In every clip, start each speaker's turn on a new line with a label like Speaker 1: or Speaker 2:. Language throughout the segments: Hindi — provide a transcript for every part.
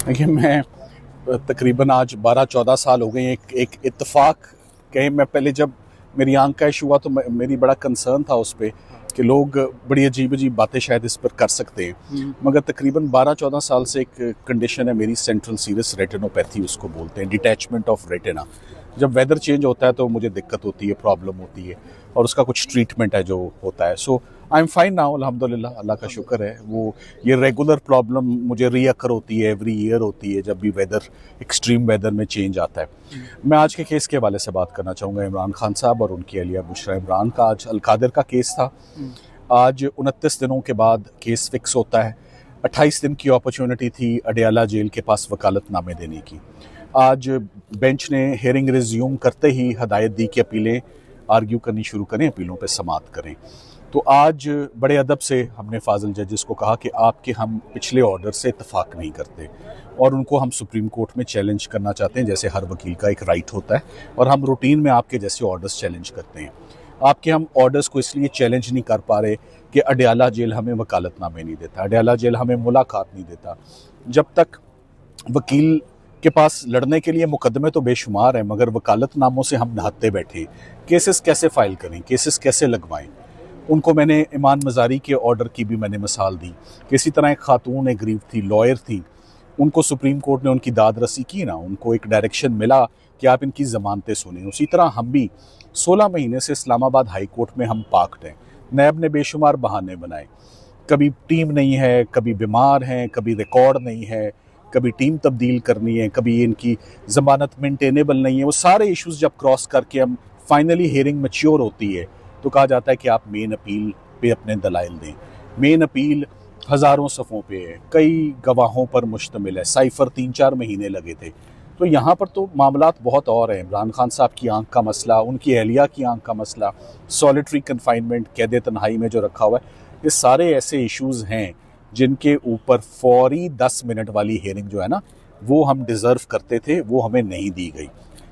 Speaker 1: देखिए, मैं तकरीबन आज 12-14 साल हो गए। एक इत्तेफाक कहें, मैं पहले जब मेरी आंख का इशू हुआ तो मेरी बड़ा कंसर्न था उस पे कि लोग बड़ी अजीब अजीब बातें शायद इस पर कर सकते हैं, मगर तकरीबन 12-14 साल से एक कंडीशन है मेरी, सेंट्रल सीरस रेटिनोपैथी उसको बोलते हैं, डिटैचमेंट ऑफ रेटिना। जब वेदर चेंज होता है तो मुझे दिक्कत होती है, प्रॉब्लम होती है, और उसका कुछ ट्रीटमेंट है जो होता है। सो आई एम फाइन नाउ, अल्हम्दुलिल्लाह, अल्लाह का शुक्र है। वो ये रेगुलर प्रॉब्लम मुझे रीअकर होती है, एवरी ईयर होती है जब भी वेदर, एक्सट्रीम वेदर में चेंज आता है। मैं आज के केस के हवाले से बात करना चाहूँगा, इमरान खान साहब और उनकी अहलिया बुशरा इमरान का। आज अलकादिर का केस था। आज 29 दिनों के बाद केस फिक्स होता है। 28 दिन की अपॉर्चुनिटी थी अडयाला जेल के पास वकालतनामे देने की। आज बेंच ने हेयरिंग रिज्यूम करते ही हदायत दी कि अपीलें आर्ग्यू करनी शुरू करें, अपीलों पर समाअत करें। तो आज बड़े अदब से हमने फाजिल जजेस को कहा कि आपके हम पिछले ऑर्डर से इत्तेफाक नहीं करते और उनको हम सुप्रीम कोर्ट में चैलेंज करना चाहते हैं, जैसे हर वकील का एक राइट होता है, और हम रूटीन में आपके जैसे ऑर्डर्स चैलेंज करते हैं। आपके हम ऑर्डर्स को इसलिए चैलेंज नहीं कर पा रहे कि अडयाला जेल हमें वकालतनामे नहीं देता, अडयाला जेल हमें मुलाकात नहीं देता। जब तक वकील के पास लड़ने के लिए मुकदमे तो बेशुमार हैं, मगर वकालतनामों से हम नहत्ते बैठे, केसेस कैसे फाइल करें, केसेस कैसे लगवाएं। उनको मैंने ईमान मजारी के ऑर्डर की भी मैंने मिसाल दी कि इसी तरह एक खातून, एक गरीब थी, लॉयर थी, उनको सुप्रीम कोर्ट ने उनकी दाद रसी की ना, उनको एक डायरेक्शन मिला कि आप इनकी ज़मानतें सुनें। उसी तरह हम भी 16 महीने से इस्लामाबाद हाई कोर्ट में हम पाक्ड हैं। नैब ने बेशुमार बहाने बनाए, कभी टीम नहीं है, कभी बीमार हैं, कभी रिकॉर्ड नहीं है, कभी टीम तब्दील करनी है, कभी इनकी ज़मानत मेंटेनेबल नहीं है। वो सारे इश्यूज जब क्रॉस करके हम फाइनली हियरिंग मैच्योर होती है तो कहा जाता है कि आप मेन अपील पे अपने दलाइल दें। मेन अपील हज़ारों सफ़ों पे है, कई गवाहों पर मुश्तमिल है, साइफर 3-4 महीने लगे थे। तो यहाँ पर तो मामलात बहुत और हैं। इमरान खान साहब की आंख का मसला, उनकी अहलिया की आंख का मसला, सॉलिटरी कन्फाइनमेंट, कैद तन्हाई में जो रखा हुआ है, ये सारे ऐसे इश्यूज़ हैं जिनके ऊपर फौरी 10 मिनट वाली हेयरिंग जो है ना, वो हम डिज़र्व करते थे, वो हमें नहीं दी गई।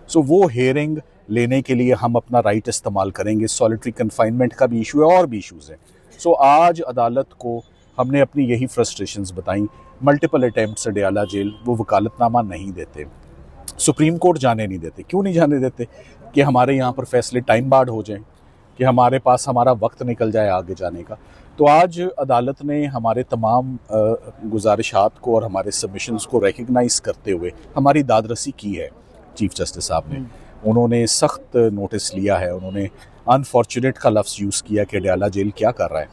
Speaker 1: सो वो हेयरिंग लेने के लिए हम अपना राइट इस्तेमाल करेंगे। सॉलिटरी कन्फाइनमेंट का भी इशू है और भी इशूज़ हैं। सो आज अदालत को हमने अपनी यही फ्रस्ट्रेशंस बताई। मल्टीपल अटैम्प्ट्स अडयाला जेल, वो वकालतनामा नहीं देते, सुप्रीम कोर्ट जाने नहीं देते। क्यों नहीं जाने देते? कि हमारे यहाँ पर फैसले टाइम बार्ड हो जाएं, कि हमारे पास हमारा वक्त निकल जाए आगे जाने का। तो आज अदालत ने हमारे तमाम गुजारिशात को और हमारे सबमिशंस को रिकग्नाइज करते हुए हमारी दादरसी की है। चीफ जस्टिस साहब ने, उन्होंने सख्त नोटिस लिया है। उन्होंने अनफॉर्चुनेट का लफ्ज़ यूज़ किया कि अडयाला जेल क्या कर रहा है,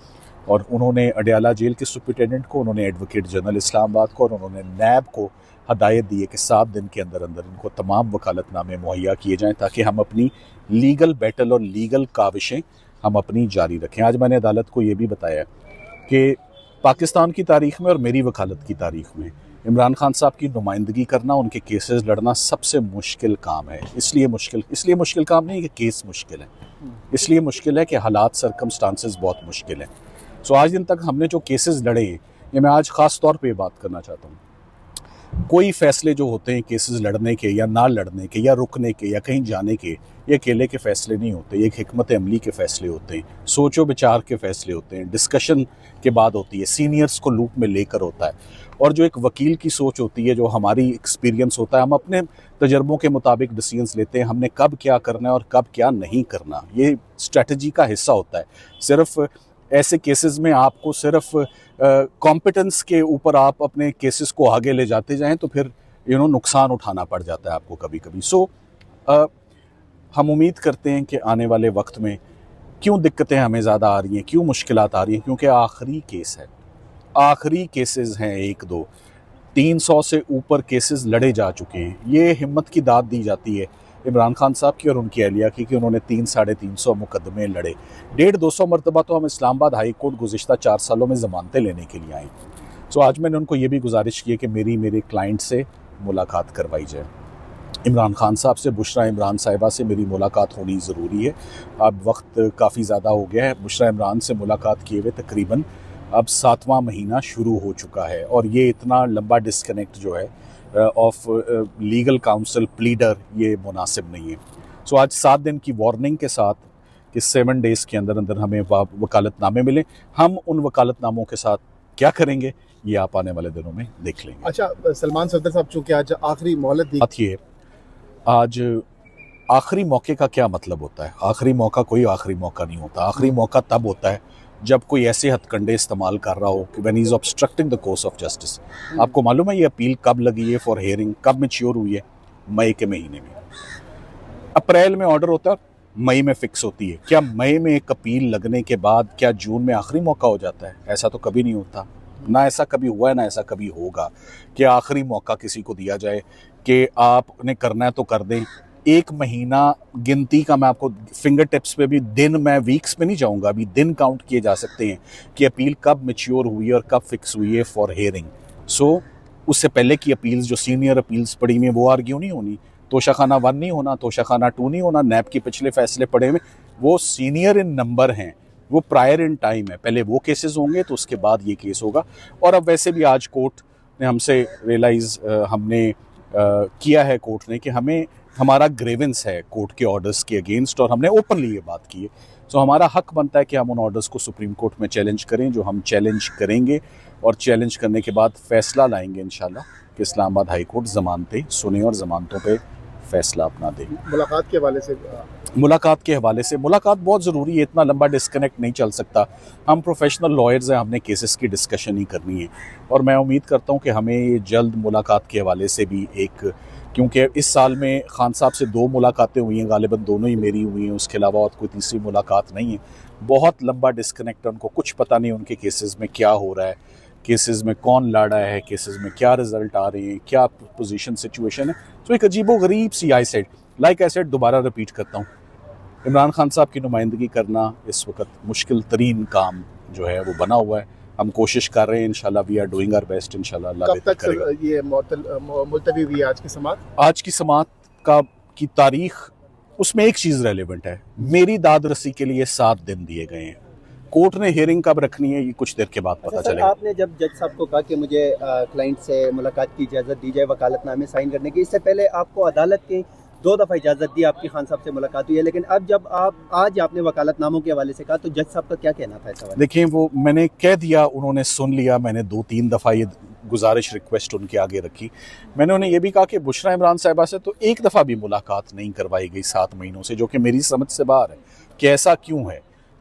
Speaker 1: और उन्होंने अडयाला जेल के सुपरिटेंडेंट को, उन्होंने एडवोकेट जनरल इस्लामाबाद को और उन्होंने नैब को हदायत दी है कि 7 दिन के अंदर अंदर इनको तमाम वकालतनामे मुहैया किए जाएँ ताकि हम अपनी लीगल बैटल और लीगल काविशें हम अपनी जारी रखें। आज मैंने अदालत को ये भी बताया कि पाकिस्तान की तारीख़ में और मेरी वकालत की तारीख़ में इमरान खान साहब की नुमाइंदगी करना, उनके केसेस लड़ना सबसे मुश्किल काम है। इसलिए मुश्किल काम नहीं कि केस मुश्किल है, इसलिए मुश्किल है कि हालात, सरकमस्टांसेस बहुत मुश्किल हैं। सो आज दिन तक हमने जो केसेस लड़े हैं, ये मैं आज ख़ास तौर पे बात करना चाहता हूँ। कोई फैसले जो होते हैं केसेस लड़ने के या ना लड़ने के या रुकने के या कहीं जाने के, ये अकेले के फ़ैसले नहीं होते, ये एक हिकमत अमली के फ़ैसले होते हैं, सोचो विचार के फ़ैसले होते हैं, डिस्कशन के बाद होती है, सीनियर्स को लूप में लेकर होता है। और जो एक वकील की सोच होती है, जो हमारी एक्सपीरियंस होता है, हम अपने तजर्बों के मुताबिक डिसीजंस लेते हैं, हमने कब क्या करना है और कब क्या नहीं करना, ये स्ट्रेटजी का हिस्सा होता है। सिर्फ ऐसे केसेस में आपको सिर्फ कॉम्पिटेंस के ऊपर आप अपने केसेस को आगे ले जाते जाएं तो फिर नुकसान उठाना पड़ जाता है आपको कभी कभी। सो हम उम्मीद करते हैं कि आने वाले वक्त में क्यों दिक्कतें हमें ज़्यादा आ रही हैं, क्यों मुश्किलात आ रही हैं, क्योंकि आखिरी केस है, आखिरी केसेस हैं, 1-2 300 से ऊपर केसेस लड़े जा चुके हैं। ये हिम्मत की दाद दी जाती है इमरान खान साहब की और उनकी अहलिया की कि उन्होंने 300-350 मुकदमे लड़े। 150-200 मरतबा तो हम इस्लामाबाद हाई कोर्ट गुज़िश्ता 4 सालों में ज़मानतें लेने के लिए आए। सो आज मैंने उनको ये भी गुजारिश की है कि मेरे क्लाइंट से मुलाकात करवाई जाए। इमरान खान साहब से, बुशरा इमरान साहिबा से मेरी मुलाकात होनी ज़रूरी है। अब वक्त काफ़ी ज़्यादा हो गया है। बुशरा इमरान से मुलाकात किए हुए तकरीबन अब 7वां महीना शुरू हो चुका है, और ये इतना लंबा डिस्कनेक्ट जो है ऑफ लीगल काउंसिल प्लीडर, ये मुनासिब नहीं है। सो आज 7 दिन की वार्निंग के साथ कि 7 डेज़ के अंदर अंदर हमें वकालतनामे मिले। हम उन वकालतनामों के साथ क्या करेंगे ये आप आने वाले दिनों में देख लेंगे।
Speaker 2: अच्छा, सलमान सफदर साहब, चूंकि आज आखिरी मोहलत दी,
Speaker 1: बात ये आज आखिरी मौके का क्या मतलब होता है? आखिरी मौका कोई आखिरी मौका नहीं होता। आखिरी मौका तब होता है जब कोई ऐसे हथकंडे इस्तेमाल कर रहा हो कि when he is obstructing the course of justice. आपको मालूम है ये अपील कब लगी है फॉर हियरिंग, कब मैच्योर हुई है? मई के महीने में। अप्रैल में ऑर्डर होता है, मई में फिक्स होती है। क्या मई में एक अपील लगने के बाद क्या जून में आखिरी मौका हो जाता है? ऐसा तो कभी नहीं होता, ना ऐसा कभी हुआ है, ना ऐसा कभी होगा कि आखिरी मौका किसी को दिया जाए कि आपने करना है तो कर दें। एक महीना गिनती का, मैं आपको फिंगर टिप्स पे भी दिन, मैं वीक्स पे नहीं जाऊंगा, अभी दिन काउंट किए जा सकते हैं कि अपील कब मैच्योर हुई है और कब फिक्स हुई है फॉर हियरिंग। सो उससे पहले की अपील्स, जो सीनियर अपील्स पड़ी हुई हैं, वो आर्ग्यू नहीं होनी। तोशाखाना 1 नहीं होना, तोशाखाना 2 नहीं होना। नैब के पिछले फैसले पड़े हुए, वो सीनियर इन नंबर हैं, वो प्रायर इन टाइम है। पहले वो केसेस होंगे तो उसके बाद ये केस होगा। और अब वैसे भी आज कोर्ट ने हमसे रियलाइज हमने किया है, कोर्ट ने, कि हमें हमारा ग्रेवेंस है कोर्ट के ऑर्डर्स के अगेंस्ट, और हमने ओपनली ये बात की है। सो हमारा हक बनता है कि हम उन ऑर्डर्स को सुप्रीम कोर्ट में चैलेंज करें, जो हम चैलेंज करेंगे। और चैलेंज करने के बाद फैसला लाएंगे इंशाल्लाह कि इस्लामाबाद हाई कोर्ट जमानतें सुने और जमानतों पे फैसला अपना देंगे।
Speaker 2: मुलाकात के हवाले से, मुलाकात बहुत ज़रूरी है। इतना लंबा डिस्कनेक्ट नहीं चल सकता। हम प्रोफेशनल लॉयर्स हैं, हमने केसेस की डिस्कशन ही करनी है। और मैं उम्मीद करता हूँ कि हमें ये जल्द मुलाकात के हवाले से भी एक, क्योंकि इस साल में खान साहब से 2 मुलाकातें हुई हैं, गालिबन दोनों ही मेरी हुई हैं, उसके अलावा और कोई तीसरी मुलाकात नहीं है। बहुत लंबा डिस्कनेक्ट है, उनको कुछ पता नहीं उनके केसेस में क्या हो रहा है, केसेस में कौन लड़ रहा है, केसेस में क्या रिजल्ट आ रहे हैं, क्या पोजीशन सिचुएशन है। तो एक अजीबोगरीब सी आई सेड दोबारा रिपीट करता हूँ, इमरान खान साहब की नुमाइंदगी करना इस वक्त मुश्किल तरीन काम जो है वो बना हुआ है। हम कोशिश कर रहे हैं, इंशाल्लाह we are doing our best, इंशाल्लाह अल्लाह बेहतर करेगा। कब तक ये मुलतवी हुई आज की समाअत?
Speaker 1: आज की समाअत की तारीख, उसमें एक चीज़ रेलिवेंट है, मेरी दाद रसी के लिए 7 दिन दिए गए हैं। कोर्ट ने हियरिंग कब रखनी है ये कुछ देर के बाद पता चलेगा।
Speaker 3: आपने जब जज साहब को कहा कि मुझे क्लाइंट से मुलाकात की इजाज़त दी जाए वकालतनामे साइन करने की, इससे पहले आपको अदालत की 2 दफ़ा इजाज़त दी, आपकी खान साहब से मुलाकात हुई है, लेकिन अब जब आज आपने वकालतनामों के हवाले से कहा, तो जज साहब का क्या कहना था इस हवाले?
Speaker 1: देखिए, वो मैंने कह दिया, उन्होंने सुन लिया। मैंने 2-3 दफ़ा ये गुजारिश, रिक्वेस्ट उनके आगे रखी। मैंने उन्हें ये भी कहा कि बुशरा इमरान साहिबा से तो एक दफ़ा भी मुलाकात नहीं करवाई गई 7 महीनों से, जो कि मेरी समझ से बाहर है कि ऐसा क्यों है।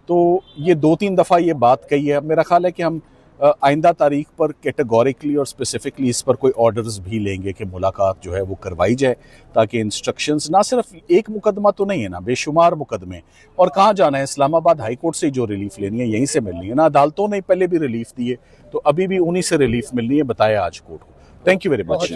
Speaker 1: तो ये 2-3 दफ़ा ये बात कही है। अब मेरा ख्याल है कि हम आइंदा तारीख पर कैटेगोरिकली और स्पेसिफिकली इस पर कोई ऑर्डर्स भी लेंगे कि मुलाकात जो है वो करवाई जाए, ताकि इंस्ट्रक्शंस, ना सिर्फ एक मुकदमा तो नहीं है ना, बेशुमार मुकदमे। और कहाँ जाना है? इस्लामाबाद हाई कोर्ट से जो रिलीफ लेनी है यहीं से मिलनी है ना। अदालतों ने पहले भी रिलीफ दी है, तो अभी भी उन्हीं से रिलीफ मिलनी है, बताया आज कोर्ट को। Thank you very much.